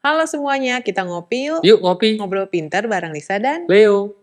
Halo semuanya, kita ngopi yuk. Yuk ngopi. Ngobrol pintar bareng Lisa dan Leo.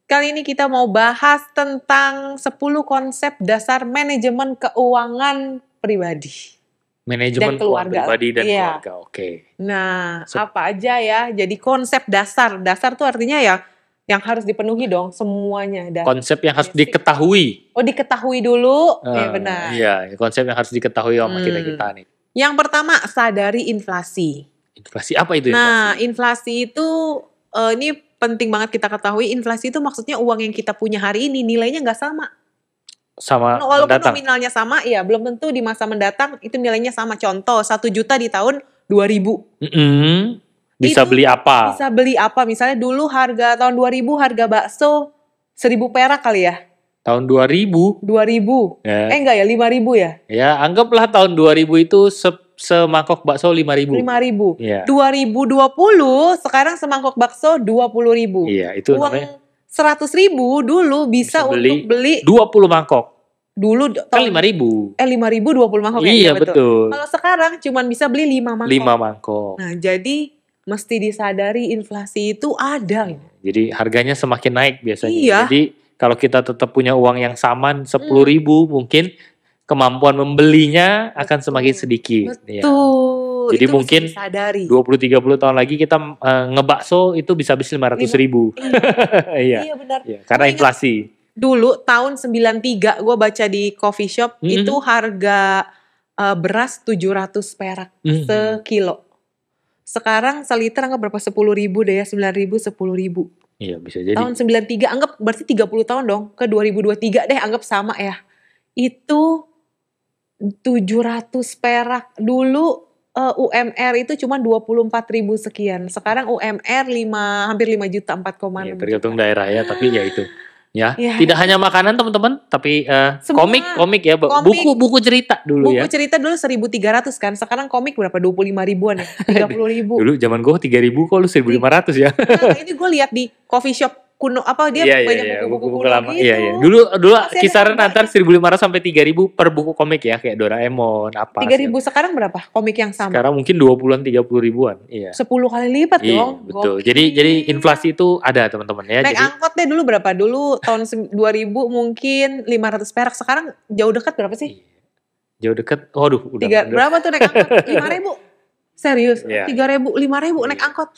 kali ini kita mau bahas tentang 10 konsep dasar manajemen keuangan pribadi. Manajemen Dan keluarga. pribadi dan Iya. keluarga. Oke. Nah, apa aja ya? Jadi konsep dasar. Dasar tuh artinya ya yang harus dipenuhi dong semuanya. Konsep yang harus Basic. diketahui. Oh, diketahui dulu. Ya benar. Iya, konsep yang harus diketahui sama kita nih. Yang pertama, sadari inflasi. Inflasi apa itu? Nah, inflasi itu ini penting banget kita ketahui. Inflasi itu maksudnya uang yang kita punya hari ini nilainya nggak sama. Sama Walaupun mendatang. nominalnya sama, ya belum tentu di masa mendatang itu nilainya sama. Contoh, 1 juta di tahun 2000. Bisa Itu beli apa? Bisa beli apa? Misalnya dulu harga tahun 2000 harga bakso 1000 perak kali ya. Tahun 2000. 2000. Ya. Enggak ya, 5000 ya? Ya, anggaplah tahun 2000 itu semangkok bakso 5.000. 5000. Iya. 2020 sekarang semangkok bakso 20.000. Iya, itu Uang namanya 100.000 dulu bisa untuk beli 20 mangkok. dulu Kan 5.000. 5.000 20 mangkok ya. Iya, betul. Kalau sekarang cuman bisa beli 5 mangkok. 5 mangkok. Nah, jadi mesti disadari inflasi itu ada. Jadi harganya semakin naik biasanya. Iya. Jadi kalau kita tetap punya uang yang sama 10.000, mungkin kemampuan membelinya akan semakin sedikit. Betul. Ya. Jadi itu mungkin mesti disadari. 20-30 tahun lagi kita ngebakso itu bisa habis 500.000. Iya. Iya benar. Iya, karena Gua ingat inflasi. dulu tahun 93 gue baca di coffee shop itu harga beras 700 perak sekilo. Sekarang seliter anggap berapa? 10.000 deh ya, 9.000, 10.000. Iya, bisa jadi. Tahun 93 anggap berarti 30 tahun dong, ke 2023 deh anggap sama ya. Itu 700 perak. Dulu UMR itu cuma 24.000 sekian. Sekarang UMR hampir 5 juta, 4,6 Ya, tergantung daerah ya, tapi ya itu. Ya, Ya. tidak hanya makanan teman-teman, tapi Semua. komik ya, Komik. buku cerita dulu Buku ya. cerita dulu 1.300 kan, sekarang komik berapa? 25 ribuan ya, 30 ribu. Dulu zaman gue 3.000 kok lu 1.500 ya. Nah, ini gue lihat di coffee shop kuno apa dia banyak buku-buku kuno lama. gitu. Iya. Dulu Masih ada kisaran harganya. antar 1.500 sampai 3.000 per buku komik ya, kayak Doraemon apa. 3.000 sekarang berapa komik yang sama? Sekarang mungkin 20-an 30 ribuan. Iya. 10 kali lipat Iya, dong. betul. Gokil. Jadi inflasi itu ada teman-teman ya. Naik Jadi angkot deh dulu berapa? Dulu tahun 2000 mungkin 500 perak. Sekarang jauh dekat berapa sih? jauh dekat. Waduh, udah. Berapa tuh naik angkot? 5.000. Serius? Iya. 3.000, 5.000 naik angkot.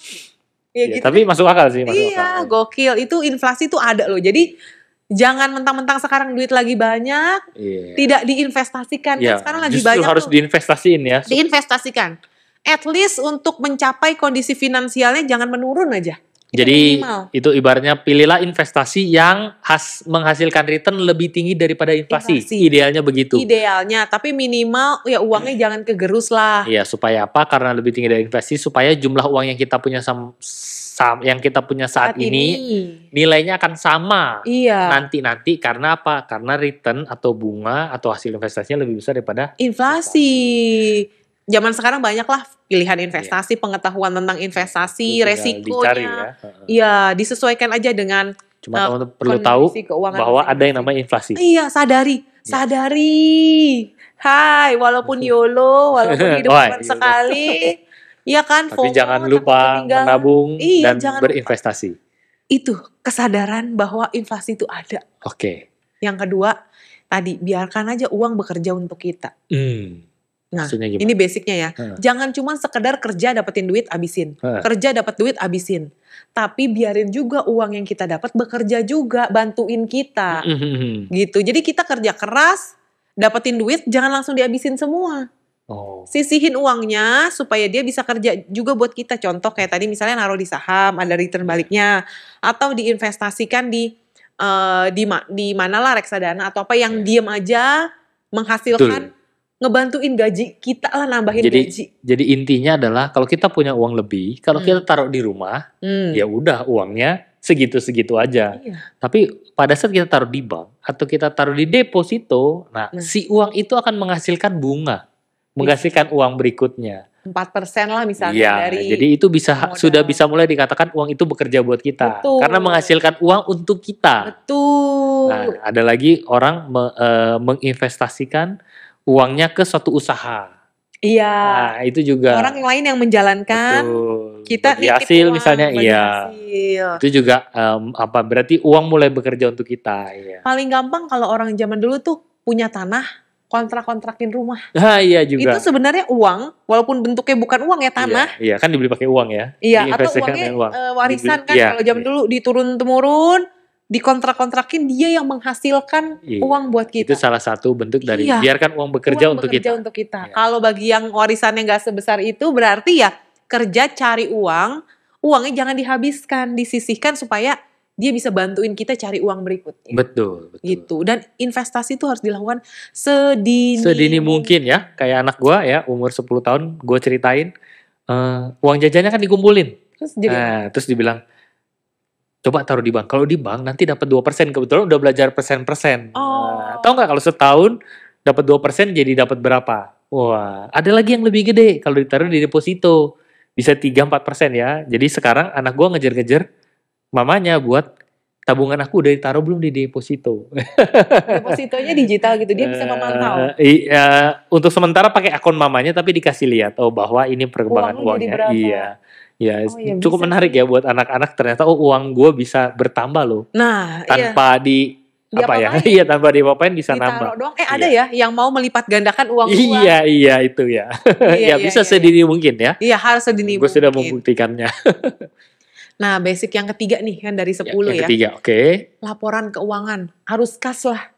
Ya, Iya, gitu. tapi masuk akal sih, masuk Iya, akal. gokil. Itu inflasi tuh ada loh. Jadi jangan mentang-mentang sekarang duit lagi banyak, Iya. tidak diinvestasikan. Iya, Kan sekarang lagi justru banyak harus tuh. diinvestasiin ya. Diinvestasikan. At least untuk mencapai kondisi finansialnya jangan menurun aja. Itu Jadi minimal. itu ibaratnya pilihlah investasi yang menghasilkan return lebih tinggi daripada inflasi. Inflasi. Idealnya begitu. Idealnya, tapi minimal ya uangnya jangan kegerus lah. Iya, supaya apa? Karena lebih tinggi dari investasi, supaya jumlah uang yang kita punya yang kita punya saat ini nilainya akan sama. Iya. Nanti karena apa? Karena return atau bunga atau hasil investasinya lebih besar daripada Inflasi. Zaman sekarang banyak lah pilihan investasi, pengetahuan tentang investasi, Tinggal resikonya. dicari ya. Iya, disesuaikan aja dengan Cuma teman-teman perlu tahu kondisi keuangan bahwa ada masing-masing. yang namanya inflasi. Iya, sadari. Hai, walaupun YOLO, walaupun hidup Wah, cuma YOLO. sekali. Iya kan, Tapi FOMO, jangan takut lupa ketinggalan. menabung Iya, dan jangan berinvestasi. Itu kesadaran bahwa inflasi itu ada. Oke. Yang kedua, tadi biarkan aja uang bekerja untuk kita. Nah, Maksudnya gimana? ini basicnya ya. Heeh. Jangan cuma sekedar kerja dapetin duit abisin. Heeh. Kerja dapat duit abisin. Tapi biarin juga uang yang kita dapat bekerja juga, bantuin kita. Gitu. Jadi kita kerja keras, dapetin duit, jangan langsung dihabisin semua. Oh. Sisihin uangnya supaya dia bisa kerja juga buat kita. Contoh kayak tadi misalnya naruh di saham, ada return baliknya. Atau diinvestasikan di mana lah reksadana atau apa yang diem aja menghasilkan, ngebantuin gaji kita lah, nambahin gaji. Jadi intinya adalah kalau kita punya uang lebih, kalau kita taruh di rumah, ya udah uangnya segitu-segitu aja. Iya. Tapi pada saat kita taruh di bank atau kita taruh di deposito, nah si uang itu akan menghasilkan bunga, menghasilkan uang berikutnya. 4% lah misalnya Iya, dari jadi itu bisa modal. sudah bisa mulai dikatakan uang itu bekerja buat kita. Betul. Karena menghasilkan uang untuk kita. Betul. Nah, ada lagi orang menginvestasikan uangnya ke suatu usaha. Iya. Nah, itu juga. Orang lain yang menjalankan, Betul. kita bagi nitip hasil uang, misalnya, bagi iya. hasil. Itu juga berarti uang mulai bekerja untuk kita. Iya. Paling gampang kalau orang zaman dulu tuh punya tanah, kontrak-kontrakin rumah. Nah, iya juga. Itu sebenarnya uang, walaupun bentuknya bukan uang ya, tanah. Iya, kan dibeli pakai uang ya. Iya, atau Diinvestasikan uangnya dengan uang. warisan kan, Iya, kalau zaman dulu diturun-temurun, dikontrak-kontrakin, dia yang menghasilkan Iya. uang buat kita. Itu salah satu bentuk dari Iya. biarkan uang bekerja Uang untuk bekerja kita. untuk kita. Iya. Kalau bagi yang warisannya nggak sebesar itu, berarti ya kerja cari uang, uangnya jangan dihabiskan, disisihkan supaya dia bisa bantuin kita cari uang berikutnya. Betul. Gitu. Dan investasi itu harus dilakukan sedini mungkin ya. Kayak anak gua ya, umur 10 tahun, gua ceritain uang jajannya kan dikumpulin. Terus jadi Nah, terus dibilang, coba taruh di bank. Kalau di bank nanti dapat 2%. Kebetulan udah belajar persen-persen. Nah, tahu nggak kalau setahun dapat 2% jadi dapat berapa? Wah, ada lagi yang lebih gede kalau ditaruh di deposito. Bisa 3-4% ya. Jadi sekarang anak gua ngejar-ngejar mamanya buat tabungan aku udah ditaruh belum di deposito. depositonya digital gitu, dia bisa memantau. Untuk sementara pakai akun mamanya tapi dikasih lihat bahwa ini perkembangan Uangnya jadi uangnya. berapa? Iya. Ya, Oh, iya, cukup bisa menarik sih. ya buat anak-anak, ternyata uang gue bisa bertambah loh. Nah, iya. Tanpa Diapa-apain. tanpa diapa-apain bisa Ditaruh nambah. doang. Ada ya yang mau melipat gandakan uang gua. Iya itu ya. Iya, Ya bisa sedini mungkin ya. Iya, harus sedini Gue sudah mungkin. membuktikannya. Nah, basic yang ketiga nih kan dari 10 Yang ya. ketiga, oke. Laporan keuangan. Harus kas lah.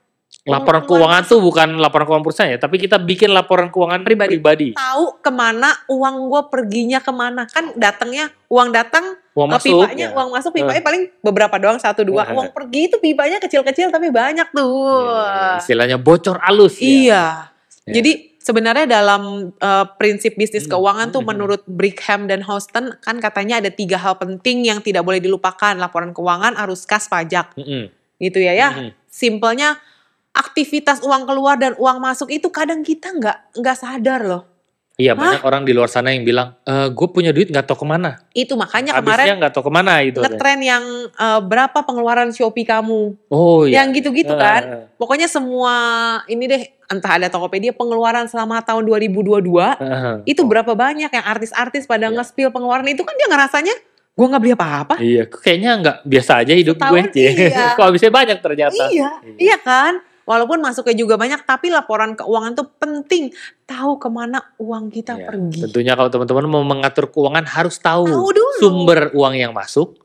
Laporan keuangan tuh bukan laporan keuangan perusahaan ya, tapi kita bikin laporan keuangan pribadi. Tahu kemana uang gue perginya kemana. Kan datangnya, uang datang, Uang masuk. pipanya, uang masuk, pipanya paling beberapa doang, 1-2. Uang pergi itu pipanya kecil-kecil tapi banyak tuh. Istilahnya bocor alus. Iya. Jadi sebenarnya dalam prinsip bisnis keuangan tuh menurut Brigham dan Houston kan katanya ada 3 hal penting yang tidak boleh dilupakan. Laporan keuangan, arus kas, pajak. Gitu ya. Simpelnya aktivitas uang keluar dan uang masuk itu kadang kita nggak sadar loh. Iya, banyak orang di luar sana yang bilang, gue punya duit nggak tahu kemana. Itu makanya Habisnya kemarin nggak tahu kemana itu. ngetren yang berapa pengeluaran Shopee kamu. Oh iya. Yang gitu-gitu kan. Pokoknya semua ini deh, entah ada Tokopedia pengeluaran selama tahun 2022, itu berapa banyak yang artis-artis pada nge-spill pengeluaran itu kan dia ngerasanya, gue nggak beli apa-apa. Iya, kayaknya nggak biasa aja hidup gue. Iya. Kok habisnya banyak ternyata. Iya kan. Walaupun masuknya juga banyak, tapi laporan keuangan tuh penting. Tahu kemana uang kita pergi. Tentunya kalau teman-teman mau mengatur keuangan harus tahu dulu sumber uang yang masuk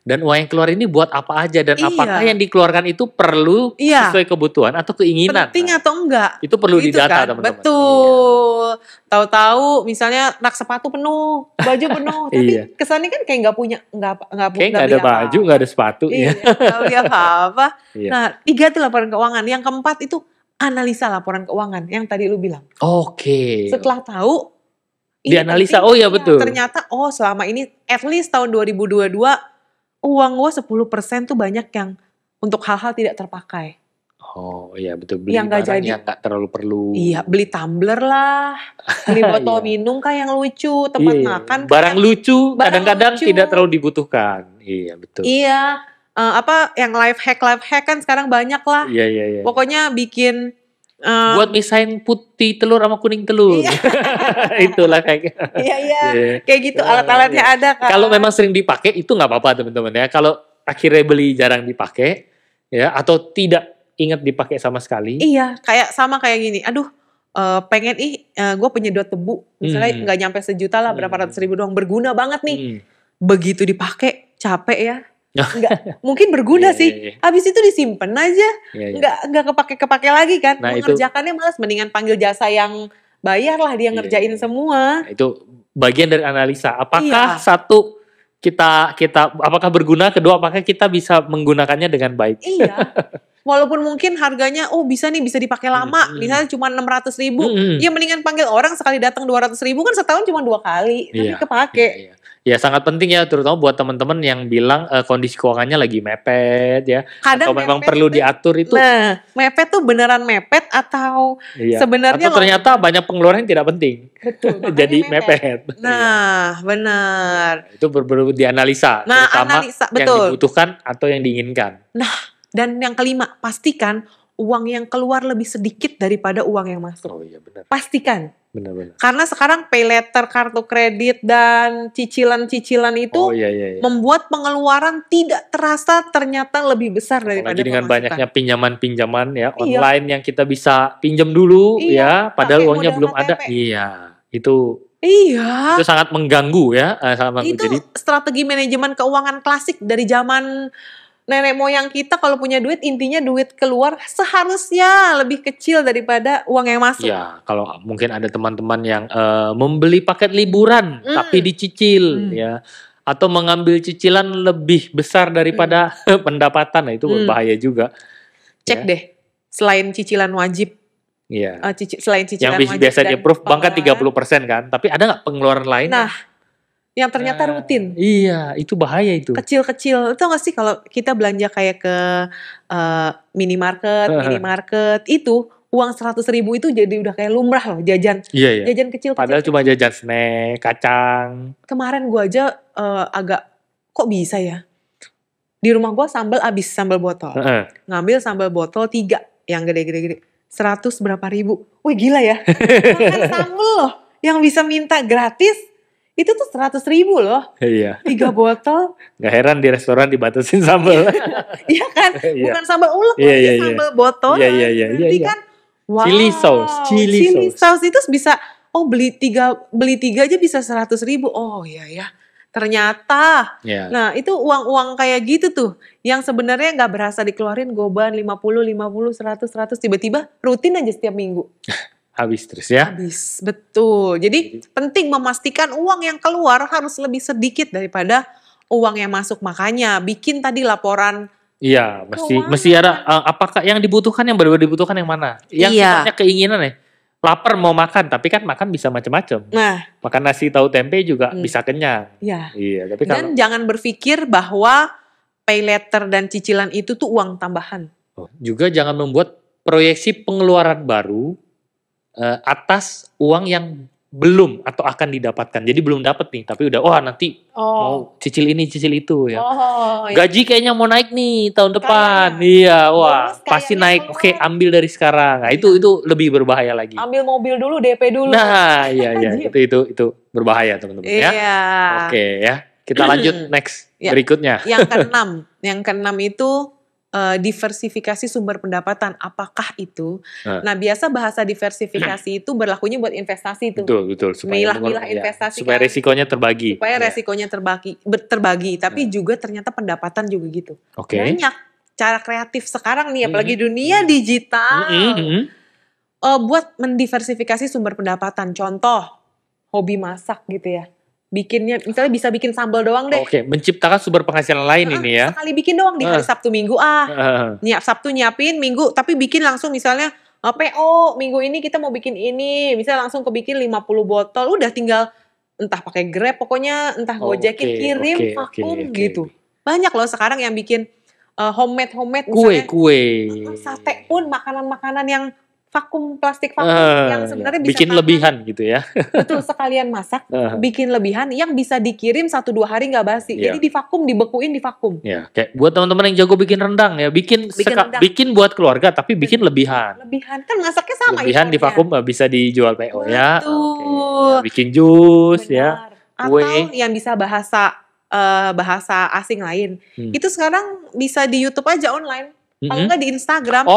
dan uang yang keluar ini buat apa aja dan apakah yang dikeluarkan itu perlu sesuai kebutuhan atau keinginan. Penting atau enggak? Itu perlu gitu didata kan? teman-teman. Betul. Tahu-tahu misalnya rak sepatu penuh, baju penuh, tapi kesannya kan kayak nggak punya, nggak ada baju, nggak ada sepatu. Nggak beli apa-apa. Nah, 3 tuh laporan keuangan. Yang keempat itu analisa laporan keuangan yang tadi lu bilang. Oke. Setelah tahu, dianalisa. Betul. Ternyata selama ini at least tahun 2022 uang gue 10% tuh banyak yang untuk hal-hal tidak terpakai. Oh iya betul, beli yang gak barang jadi, yang gak terlalu perlu. Iya, beli tumbler lah, beli botol minum kan yang lucu, tempat makan. Barang lucu kadang-kadang tidak terlalu dibutuhkan. Iya betul. Iya, yang life hack kan sekarang banyak lah. Iya. Pokoknya bikin buat misahin putih telur sama kuning telur. Itulah kayak. Iya. Kayak gitu alat-alatnya ada kan. Kalau memang sering dipakai itu nggak apa-apa teman-teman ya. Kalau akhirnya beli jarang dipakai ya atau tidak ingat dipakai sama sekali. Iya, kayak gini. Aduh, pengen gue penyedot debu. Misalnya nggak nyampe sejuta lah, berapa ratus ribu doang, berguna banget nih. Begitu dipakai capek ya. Enggak, mungkin berguna sih. Habis itu disimpan aja. Enggak kepake lagi kan. Nah, mengerjakannya malas, mendingan panggil jasa yang bayar lah, dia ngerjain semua. Nah, itu bagian dari analisa. Apakah satu kita apakah berguna, kedua apakah kita bisa menggunakannya dengan baik. Iya. Walaupun mungkin harganya bisa dipakai lama, misalnya cuma 600.000, ya mendingan panggil orang sekali datang 200.000 kan setahun cuma 2 kali, tapi kepake. Ya sangat penting ya, terutama buat teman-teman yang bilang kondisi keuangannya lagi mepet ya, Kadang atau memang mepet perlu tuh, diatur itu. nah, mepet tuh beneran mepet atau Iya. sebenarnya Atau ternyata banyak pengeluaran yang tidak penting. betul, makanya Jadi mepet. mepet. Iya. Nah, benar. Itu perlu dianalisa, Nah, terutama analisa yang betul. dibutuhkan atau yang diinginkan. Dan yang kelima, pastikan uang yang keluar lebih sedikit daripada uang yang masuk. Oh iya benar. Pastikan. Benar-benar. Karena sekarang pay later, kartu kredit, dan cicilan-cicilan itu Oh iya. membuat pengeluaran tidak terasa ternyata lebih besar daripada Apalagi dengan pemasukan. banyaknya pinjaman-pinjaman ya Iya. online yang kita bisa pinjam dulu Iya, ya, padahal pakai uangnya modal belum ada. KTP. Iya, itu Iya. sangat mengganggu ya, sangat mengganggu. Itu Jadi strategi manajemen keuangan klasik dari zaman nenek moyang kita. Kalau punya duit, intinya duit keluar seharusnya lebih kecil daripada uang yang masuk. ya kalau mungkin ada teman-teman yang membeli paket liburan tapi dicicil ya, atau mengambil cicilan lebih besar daripada pendapatan, nah itu berbahaya juga. Cek deh, selain cicilan wajib, Iya. selain cicilan Yang wajib biasa dan di-approve bank kan pengeluaran, 30% kan, tapi ada nggak pengeluaran lain? nah, yang ternyata rutin, Iya, itu bahaya itu. kecil-kecil. Tau gak sih kalau kita belanja kayak ke minimarket, itu uang 100.000 itu jadi udah kayak lumrah loh, jajan. Iya. Jajan kecil-kecil. Padahal cuma jajan snack, kacang. Kemarin gua aja agak, kok bisa ya? Di rumah gua sambal habis, sambal botol. Ngambil sambal botol 3 yang gede-gede. 100 berapa ribu. Wih gila ya. Makan sambal loh. Yang bisa minta gratis, itu tuh 100.000 loh. Iya. 3 botol. Gak heran di restoran dibatasin sambal. Iya kan? Iya. Bukan sambal ulek, Iya. sambal botol. Iya. Berarti kan, wow. Chili sauce. Itu bisa, beli 3 aja bisa 100.000. Oh iya ya. Ternyata, Iya. nah itu uang-uang kayak gitu tuh, yang sebenarnya nggak berasa dikeluarin, goban 50, 100, tiba-tiba rutin aja setiap minggu. Habis terus ya. Habis, betul. Jadi penting memastikan uang yang keluar harus lebih sedikit daripada uang yang masuk. Makanya bikin tadi laporan. Iya, mesti ada apakah yang dibutuhkan, yang benar-benar dibutuhkan yang mana? Yang sifatnya keinginan ya. Lapar mau makan, tapi kan makan bisa macam-macam. Nah, makan nasi tahu tempe juga bisa kenyang. Iya, tapi dan jangan berpikir bahwa pay later dan cicilan itu tuh uang tambahan. Juga jangan membuat proyeksi pengeluaran baru atas uang yang belum atau akan didapatkan. Jadi belum dapat nih, tapi udah nanti mau cicil ini, cicil itu ya. Gaji kayaknya mau naik nih tahun depan. Iya, pasti naik. Oke, ambil dari sekarang. Nah, itu lebih berbahaya lagi. Ambil mobil dulu, DP dulu. Nah, iya, itu berbahaya, teman-teman ya. Oke ya. Kita lanjut next berikutnya. Yang keenam itu diversifikasi sumber pendapatan. Apakah itu? Nah, biasa bahasa diversifikasi itu berlakunya buat investasi tuh. Betul. Supaya investasi supaya resikonya terbagi. Resikonya terbagi. Tapi juga ternyata pendapatan juga gitu. Banyak cara kreatif sekarang nih, apalagi dunia digital. Buat mendiversifikasi sumber pendapatan. Contoh, hobi masak gitu ya. Bikinnya, misalnya bisa bikin sambal doang deh. Menciptakan sumber penghasilan lain ini ya. Sekali bikin doang di hari Sabtu Minggu. Sabtu nyiapin, Minggu tapi bikin langsung misalnya PO, minggu ini kita mau bikin ini, misalnya langsung kebikin 50 botol, udah tinggal entah pakai Grab, pokoknya entah Gojekin, kirim, vakum gitu. Banyak loh sekarang yang bikin homemade misalnya. Kue. Sate pun makanan-makanan yang vakum, plastik vakum yang sebenarnya bisa bikin lebihan gitu ya. Betul, sekalian masak, bikin lebihan yang bisa dikirim 1-2 hari nggak basi. Jadi divakum, dibekuin, divakum. Ya, kayak buat teman-teman yang jago bikin rendang ya, bikin buat keluarga tapi bikin lebihan. Lebihan kan masaknya sama. Lebihan divakum bisa dijual PO ya. Betul. Bikin jus ya. Atau yang bisa bahasa asing lain. Itu sekarang bisa di YouTube aja online. Kalau nggak di Instagram.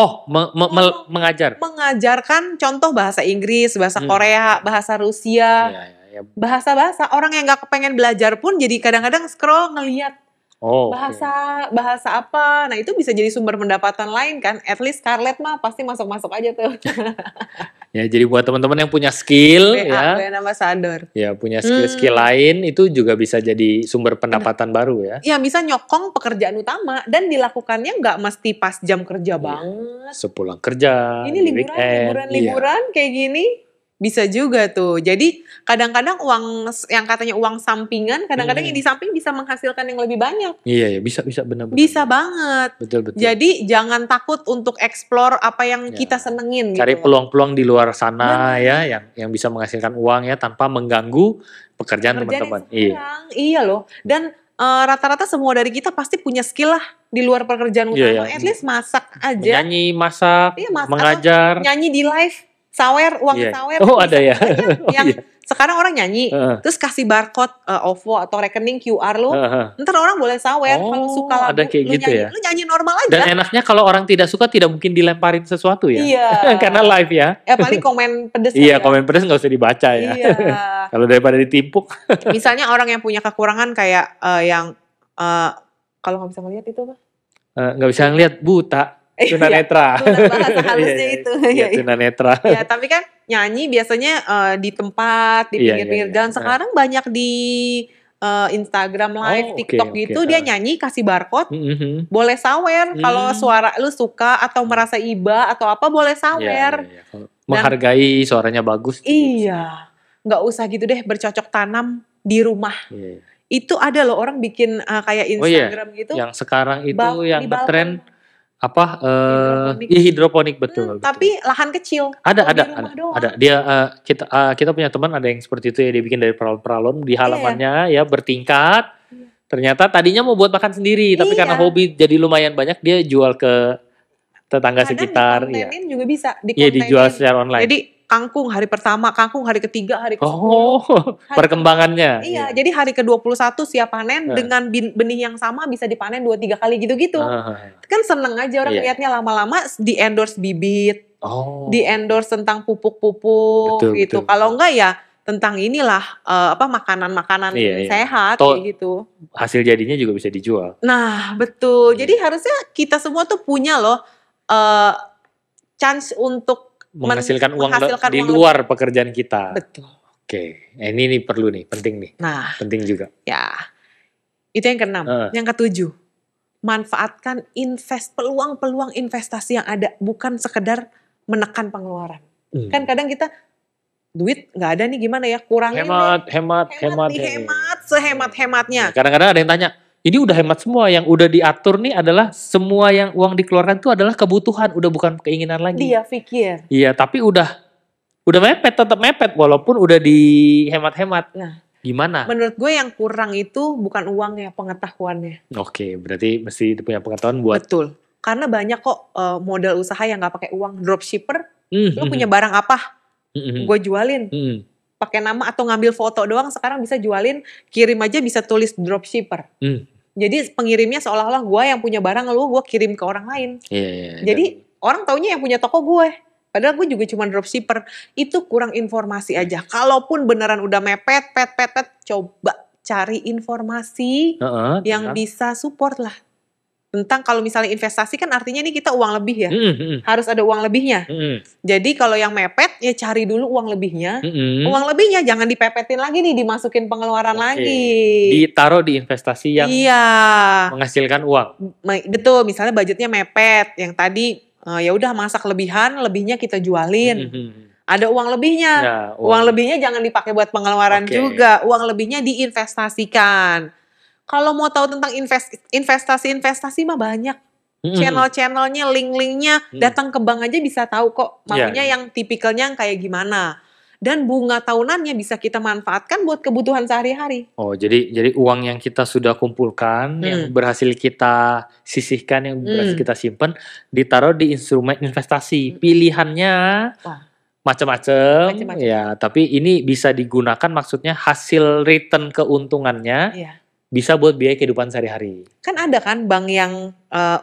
Mengajar. Mengajarkan contoh bahasa Inggris, bahasa Korea, bahasa Rusia. Bahasa-bahasa. Orang yang nggak kepengen belajar pun jadi kadang-kadang scroll ngeliat. Bahasa apa. Nah itu bisa jadi sumber pendapatan lain kan. At least Scarlett mah pasti masuk-masuk aja tuh. Ya, jadi buat teman-teman yang punya skill brand ambassador. Ya, punya skill lain itu juga bisa jadi sumber pendapatan baru ya. Ya, bisa nyokong pekerjaan utama dan dilakukannya nggak mesti pas jam kerja banget. Sepulang kerja, ini liburan kayak gini. Bisa juga tuh. Jadi kadang-kadang uang yang katanya uang sampingan, kadang-kadang yang di samping bisa menghasilkan yang lebih banyak. Iya, bisa benar-benar. Bisa banget. Betul. Jadi jangan takut untuk explore apa yang Ya. kita senengin Cari gitu. peluang-peluang di luar sana Benar. ya, yang bisa menghasilkan uang ya tanpa mengganggu pekerjaan Yang teman-teman. sekarang. Iya loh. Dan rata-rata semua dari kita pasti punya skill lah di luar pekerjaan utama. At least masak aja. Menyanyi, masak, Iya, mengajar. Nyanyi di live. Sawer, uang sawer. Oh ada ya. Yang sekarang orang nyanyi, terus kasih barcode OVO atau rekening QR lu, ntar orang boleh sawer kalau suka lagu. Ada kayak lu gitu nyanyi, ya. Lu nyanyi normal aja. Dan enaknya kalau orang tidak suka tidak mungkin dilemparin sesuatu ya. Iya. Karena live ya. Paling komen pedes. Iya, komen pedes nggak usah dibaca ya. Iya. Kalau daripada ditimpuk. Misalnya orang yang punya kekurangan kayak yang kalau nggak bisa ngeliat itu apa? Nggak bisa ngeliat, buta. Tunanetra. Bahasa halusnya itu. Iya, tunanetra. Ya, tapi kan nyanyi biasanya di tempat, di pinggir-pinggir jalan. Sekarang banyak di Instagram live, TikTok gitu, dia nyanyi kasih barcode, boleh sawer. Kalau suara lu suka atau merasa iba atau apa boleh sawer. Menghargai suaranya bagus. Iya, nggak usah gitu deh bercocok tanam di rumah. Itu ada loh orang bikin kayak Instagram gitu. Yang sekarang itu yang ngetren apa hidroponik betul. Tapi lahan kecil. Ada. Dia kita punya teman ada yang seperti itu ya, dia bikin dari peralon di halamannya ya bertingkat. Ternyata tadinya mau buat makan sendiri, tapi karena hobi jadi lumayan banyak dia jual ke tetangga sekitar. Iya. juga bisa. Iya, dijual secara online. Jadi kangkung hari pertama, kangkung hari ketiga, hari ke-10. Perkembangannya. Iya, jadi hari ke-21 siap panen dengan benih yang sama bisa dipanen 2-3 kali gitu-gitu. Kan seneng aja orang lihatnya lama-lama di-endorse bibit. Di-endorse tentang pupuk-pupuk gitu. Kalau enggak ya tentang inilah makanan-makanan sehat kayak gitu. Hasil jadinya juga bisa dijual. Nah, betul. Jadi harusnya kita semua tuh punya loh chance untuk menghasilkan uang di luar pekerjaan kita. Betul. Oke, ini perlu nih, penting nih. Nah, penting juga. Ya, itu yang ke-6. Yang ke-7, manfaatkan peluang-peluang investasi yang ada, bukan sekedar menekan pengeluaran. Kan kadang kita duit nggak ada nih, gimana ya, kurangin hemat sehemat-hematnya. Kadang-kadang ada yang tanya, ini udah hemat semua, yang udah diatur nih adalah semua yang uang dikeluarkan itu adalah kebutuhan, udah bukan keinginan lagi. Dia pikir. Iya, tapi udah tetap mepet walaupun udah dihemat-hemat. Nah, gimana? Menurut gue yang kurang itu bukan uangnya, pengetahuannya. Oke, berarti mesti punya pengetahuan buat. Betul. Karena banyak kok modal usaha yang nggak pakai uang. Dropshipper, lu punya barang apa? Gue jualin. Pakai nama atau ngambil foto doang, sekarang bisa jualin, kirim aja bisa tulis dropshipper. Jadi pengirimnya seolah-olah gue yang punya barang, gue kirim ke orang lain. Jadi orang taunya yang punya toko gue. Padahal gue juga cuma dropshipper. Itu kurang informasi aja. Kalaupun beneran udah mepet, coba cari informasi yang bisa support lah. Tentang kalau misalnya investasi kan artinya ini kita uang lebih ya. Harus ada uang lebihnya. Jadi kalau yang mepet ya cari dulu uang lebihnya. Uang lebihnya jangan dipepetin lagi nih, dimasukin pengeluaran lagi. Ditaruh di investasi yang menghasilkan uang. Betul, misalnya budgetnya mepet. Yang tadi ya udah masak lebihnya kita jualin. Ada uang lebihnya. Uang lebihnya jangan dipakai buat pengeluaran juga. Uang lebihnya diinvestasikan. Kalau mau tahu tentang investasi mah banyak. Channel-channelnya, link-linknya, datang ke bank aja bisa tahu kok. Maunya yang tipikalnya kayak gimana. Dan bunga tahunannya bisa kita manfaatkan buat kebutuhan sehari-hari. Oh, jadi uang yang kita sudah kumpulkan, yang berhasil kita sisihkan, yang berhasil kita simpan, ditaruh di instrumen investasi. Pilihannya macam-macam. Ya, tapi ini bisa digunakan, maksudnya hasil return keuntungannya bisa buat biaya kehidupan sehari-hari. Kan ada kan bank yang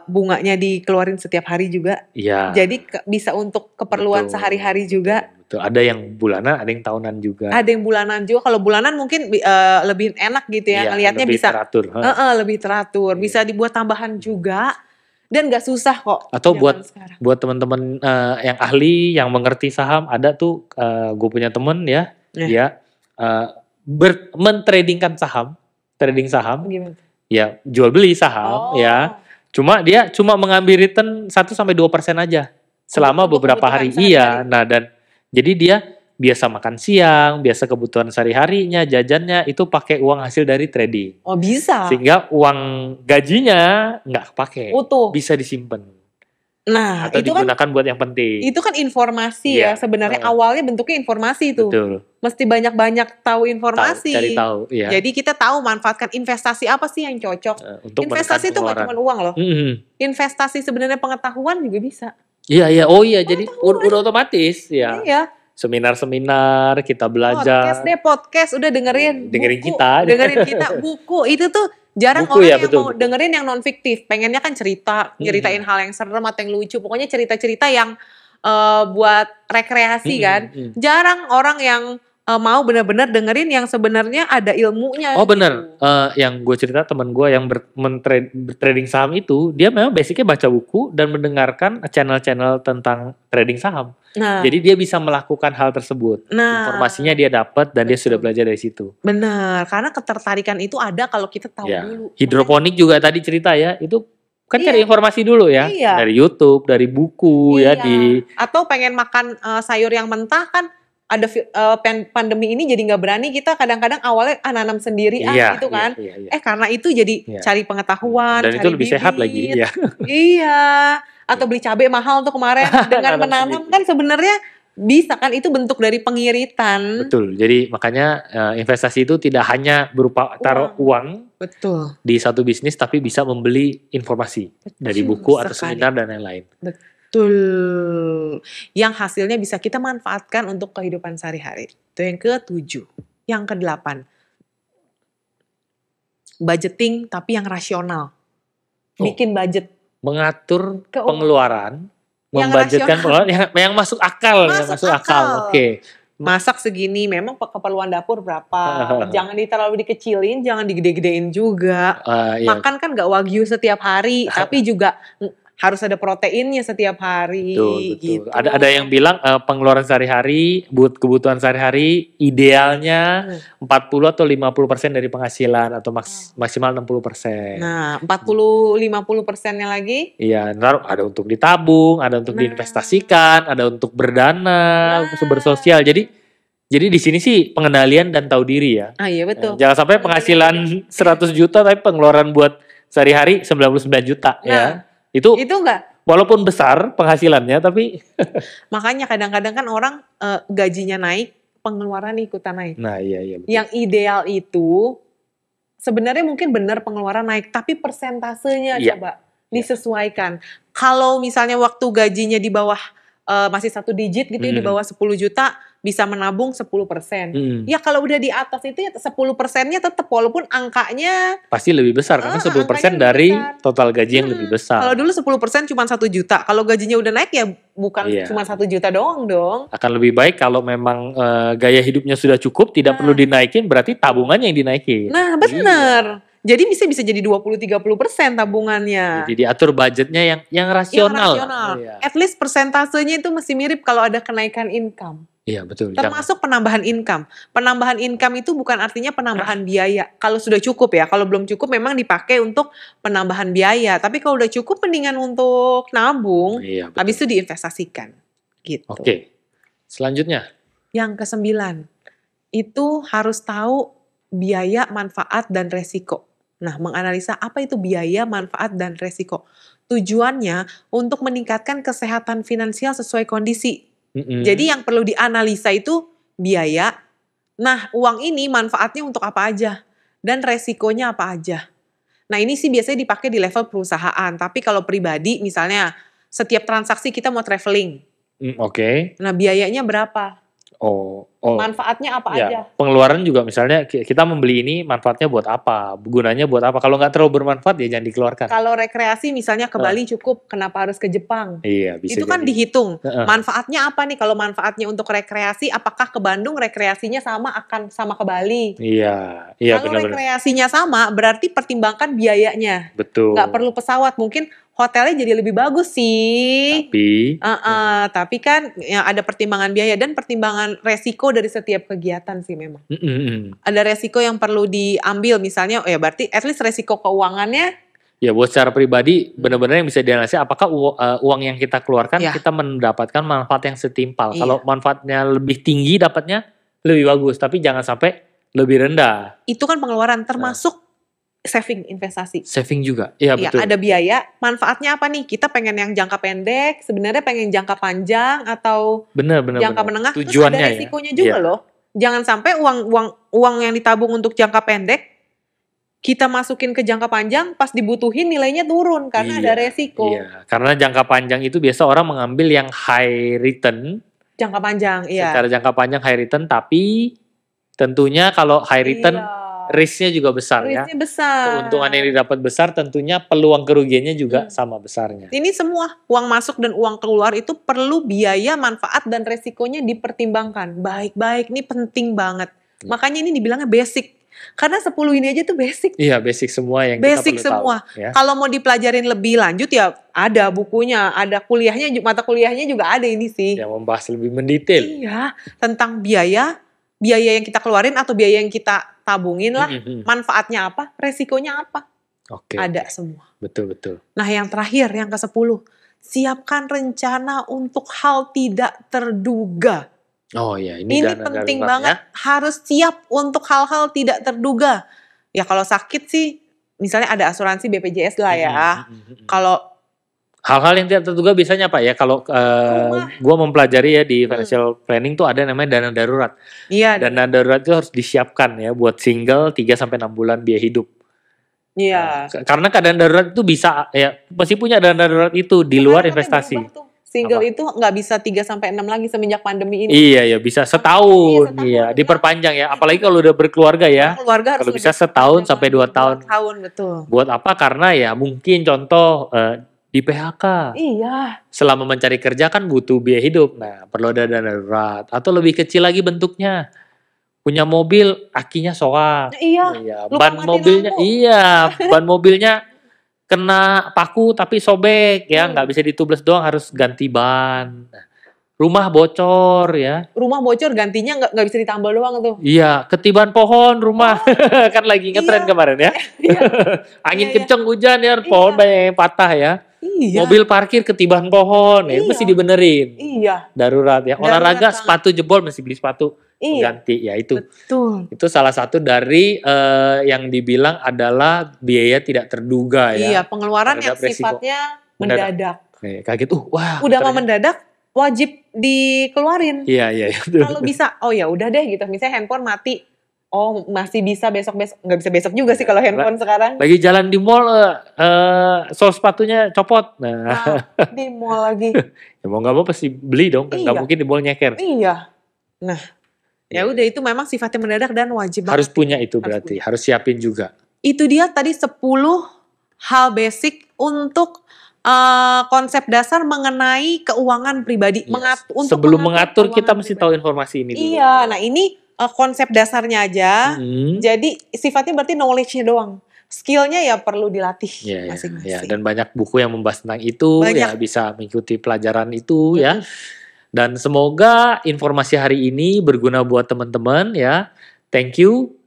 bunganya dikeluarin setiap hari juga. Iya. Jadi bisa untuk keperluan sehari-hari juga. Betul. Ada yang bulanan, ada yang tahunan juga. Ada yang bulanan juga. Kalau bulanan mungkin lebih enak gitu ya. Ngelihatnya bisa teratur. Lebih teratur. Bisa dibuat tambahan juga. Dan gak susah kok. Atau buat teman-teman yang ahli, yang mengerti saham, ada tuh gue punya temen ya, dia mentradingkan saham. Trading saham, ya jual beli saham, ya. Dia cuma mengambil return 1-2% aja selama beberapa hari. Iya, nah dan jadi dia biasa makan siang, biasa kebutuhan sehari-harinya, jajannya itu pakai uang hasil dari trading. Oh bisa. Sehingga uang gajinya nggak kepake, Utuh. bisa disimpan. Nah, Atau itu kan digunakan buat yang penting. itu kan informasi Iya. ya. Sebenarnya awalnya bentuknya informasi itu. Betul. Mesti banyak-banyak tahu informasi. Cari tahu, iya. Jadi kita tahu manfaatkan investasi apa sih yang cocok. Untuk Investasi itu nggak cuma uang loh. Investasi sebenarnya pengetahuan juga bisa. Iya. Oh iya, jadi udah otomatis ya. Iya. Seminar-seminar, kita belajar. Podcast udah dengerin. Dengerin buku, kita. Dengerin kita, buku. Itu tuh jarang Buku, orang ya, yang betul, mau dengerin yang non fiktif. Pengennya kan nyeritain hal yang serem atau yang lucu. Pokoknya cerita-cerita yang buat rekreasi kan. Jarang orang yang mau benar-benar dengerin yang sebenarnya ada ilmunya. Oh benar, yang gue cerita teman gue yang bertrading saham itu, dia memang basicnya baca buku dan mendengarkan channel-channel tentang trading saham. Nah, jadi dia bisa melakukan hal tersebut. Informasinya dia dapat dan dia sudah belajar dari situ. Benar, karena ketertarikan itu ada kalau kita tahu dulu. Hidroponik juga tadi cerita ya, itu kan cari informasi dulu ya, dari YouTube, dari buku ya atau pengen makan sayur yang mentah kan. Ada pandemi ini jadi nggak berani kita kadang-kadang awalnya nanam sendiri gitu kan. Karena itu jadi cari pengetahuan, dan cari itu lebih sehat lagi. Iya. Atau beli cabai mahal tuh kemarin dengan menanam kan sebenarnya bisa kan, itu bentuk dari pengiritan. Betul. Jadi makanya investasi itu tidak hanya berupa taruh uang di satu bisnis, tapi bisa membeli informasi dari buku atau seminar dan lain-lain. Betul. Yang hasilnya bisa kita manfaatkan untuk kehidupan sehari-hari. Itu yang ke-7. Yang ke-8. Budgeting tapi yang rasional. Bikin budget. Mengatur pengeluaran. Membudgetkan pengeluaran yang masuk akal. Masuk akal. Oke. Masak segini, memang keperluan dapur berapa. Jangan terlalu dikecilin, jangan digede-gedein juga. Makan kan gak wagyu setiap hari, tapi juga harus ada proteinnya setiap hari. Betul. Gitu. Ada yang bilang pengeluaran sehari-hari, buat kebutuhan sehari-hari idealnya 40 atau 50% dari penghasilan atau maksimal 60%. Nah, 40-50%-nya lagi? Iya, ada untuk ditabung, ada untuk diinvestasikan, ada untuk berdana, bersosial. Jadi di sini sih pengendalian dan tahu diri ya. Iya betul. Jangan sampai penghasilan 100 juta tapi pengeluaran buat sehari-hari 99 juta ya. Itu enggak, walaupun besar penghasilannya tapi makanya kadang-kadang kan orang gajinya naik, pengeluaran ikutan naik. Nah, iya betul. Yang ideal itu sebenarnya mungkin benar pengeluaran naik, tapi persentasenya coba disesuaikan. Kalau misalnya waktu gajinya di bawah masih 1 digit gitu ya, di bawah 10 juta bisa menabung 10%. Ya kalau udah di atas itu ya 10%-nya tetap, walaupun angkanya pasti lebih besar karena 10% dari total gaji yang lebih besar. Kalau dulu 10% cuma 1 juta, kalau gajinya udah naik ya bukan cuma 1 juta doang dong. Akan lebih baik kalau memang gaya hidupnya sudah cukup, tidak perlu dinaikin, berarti tabungannya yang dinaikin. Nah benar. Jadi bisa jadi 20-30% tabungannya. Jadi diatur budgetnya yang rasional. At least persentasenya itu mesti mirip kalau ada kenaikan income. Iya betul. Termasuk penambahan income. Penambahan income itu bukan artinya penambahan biaya. Kalau sudah cukup ya, kalau belum cukup memang dipakai untuk penambahan biaya. Tapi kalau udah cukup mendingan untuk nabung, habis itu diinvestasikan. Gitu. Oke. Selanjutnya. Yang ke-9, itu harus tahu biaya, manfaat, dan resiko. Nah, menganalisa apa itu biaya, manfaat, dan resiko. Tujuannya untuk meningkatkan kesehatan finansial sesuai kondisi. Jadi yang perlu dianalisa itu biaya. Nah, uang ini manfaatnya untuk apa aja dan resikonya apa aja. Nah, ini sih biasanya dipakai di level perusahaan. Tapi kalau pribadi, misalnya setiap transaksi kita mau traveling. Nah, biayanya berapa? Manfaatnya apa aja? Pengeluaran juga misalnya kita membeli ini manfaatnya buat apa? Gunanya buat apa? Kalau nggak terlalu bermanfaat ya jangan dikeluarkan. Kalau rekreasi misalnya ke Bali cukup, kenapa harus ke Jepang? Iya, bisa. Itu kan dihitung. Manfaatnya apa nih? Kalau manfaatnya untuk rekreasi, apakah ke Bandung rekreasinya akan sama ke Bali? Iya, kalau rekreasinya sama, berarti pertimbangkan biayanya. Betul. Nggak perlu pesawat, mungkin hotelnya jadi lebih bagus sih. Tapi kan ya ada pertimbangan biaya dan pertimbangan resiko dari setiap kegiatan sih memang. Ada resiko yang perlu diambil misalnya, ya berarti at least resiko keuangannya Ya buat secara pribadi benar-benar yang bisa dianalisis apakah uang yang kita keluarkan Ya. kita mendapatkan manfaat yang setimpal. Iya. Kalau manfaatnya lebih tinggi dapatnya lebih bagus, tapi jangan sampai lebih rendah. Itu kan pengeluaran termasuk saving investasi. Saving juga. Iya Ya, betul. ada biaya. Manfaatnya apa nih? Kita pengen yang jangka pendek, sebenarnya pengen jangka panjang atau Benar. jangka menengah. Terus Tujuannya ada ya. resikonya juga Iya. loh. Jangan sampai uang yang ditabung untuk jangka pendek kita masukin ke jangka panjang, pas dibutuhin nilainya turun karena ada resiko. Iya, karena jangka panjang itu biasa orang mengambil yang high return. Jangka panjang, iya. Secara jangka panjang high return, tapi tentunya kalau high return risknya juga besar ya. Risknya besar. Keuntungan yang didapat besar, tentunya peluang kerugiannya juga sama besarnya. Ini semua uang masuk dan uang keluar itu perlu biaya, manfaat dan resikonya dipertimbangkan. Baik-baik, ini penting banget. Makanya ini dibilangnya basic. Karena 10 ini aja tuh basic. Iya, basic semua yang Basic kita perlu semua. tahu. Ya. Kalau mau dipelajarin lebih lanjut ya ada bukunya, ada kuliahnya, mata kuliahnya juga ada ini sih. Yang membahas lebih mendetail. Iya, tentang biaya yang kita keluarin atau biaya yang kita tabungin lah. Manfaatnya apa, resikonya apa. Oke. Ada semua. Betul. Nah yang terakhir, yang ke-10. Siapkan rencana untuk hal tidak terduga. Oh ya, ini dana penting darurat banget, harus siap untuk hal-hal tidak terduga. Ya kalau sakit sih, misalnya ada asuransi BPJS lah ya. Kalau hal-hal yang tidak terduga biasanya apa ya? Kalau gue mempelajari ya di financial planning tuh ada namanya dana darurat. Iya. Dana darurat itu harus disiapkan ya buat single 3-6 bulan biaya hidup. Iya. Karena keadaan darurat itu bisa ya pasti punya dana darurat itu di luar investasi. Single itu nggak bisa 3-6 lagi semenjak pandemi ini. Iya ya bisa setahun. Iya diperpanjang ya. Apalagi kalau udah berkeluarga ya. Keluarga harus kalau bisa setahun sampai 2 tahun. 2 tahun betul. Buat apa? Karena ya mungkin contoh di PHK. Iya. Selama mencari kerja kan butuh biaya hidup. Nah perlu ada dana darurat. Atau lebih kecil lagi bentuknya. Punya mobil akinya soak. Iya. Ban mobilnya. Iya. Ban mobilnya kena paku tapi sobek ya, nggak bisa ditubles doang, harus ganti ban. Rumah bocor ya. Rumah bocor gantinya nggak bisa ditambal doang tuh. Iya, ketiban pohon rumah. Kan lagi ngetren kemarin ya. Angin kenceng hujan ya, pohon banyak yang patah ya. Iya. Mobil parkir ketiban pohon ya, mesti dibenerin. Iya. Darurat ya. Olahraga sepatu jebol mesti beli sepatu. Ganti ya itu. Betul. Itu salah satu dari yang dibilang adalah biaya tidak terduga ya. Iya, pengeluaran yang sifatnya mendadak. Kaget, wah. Udah mau mendadak, wajib dikeluarin. Iya. Kalau bisa, oh ya udah deh gitu. Misalnya handphone mati, oh masih bisa besok-besok, nggak bisa besok juga sih kalau handphone sekarang. Lagi jalan di mall, sol sepatunya copot. Nah, di mall lagi. Ya mau nggak mau pasti beli dong, kan nggak mungkin di mall nyeker. Iya. Nah. Ya udah itu memang sifatnya mendadak dan wajib harus punya itu berarti, harus siapin juga. Itu dia tadi 10 hal basic untuk konsep dasar mengenai keuangan pribadi. Yes. Sebelum mengatur kita mesti tahu informasi ini dulu. Iya, nah ini konsep dasarnya aja. Jadi sifatnya berarti knowledge-nya doang. Skillnya ya perlu dilatih masing-masing. Ya, dan banyak buku yang membahas tentang itu, ya bisa mengikuti pelajaran itu ya. Dan semoga informasi hari ini berguna buat teman-teman ya. Thank you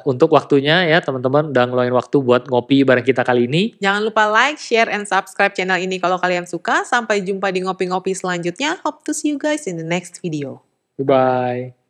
untuk waktunya ya teman-teman udah ngeluangin waktu buat ngopi bareng kita kali ini. Jangan lupa like, share, and subscribe channel ini kalau kalian suka. Sampai jumpa di ngopi-ngopi selanjutnya. Hope to see you guys in the next video. Bye-bye.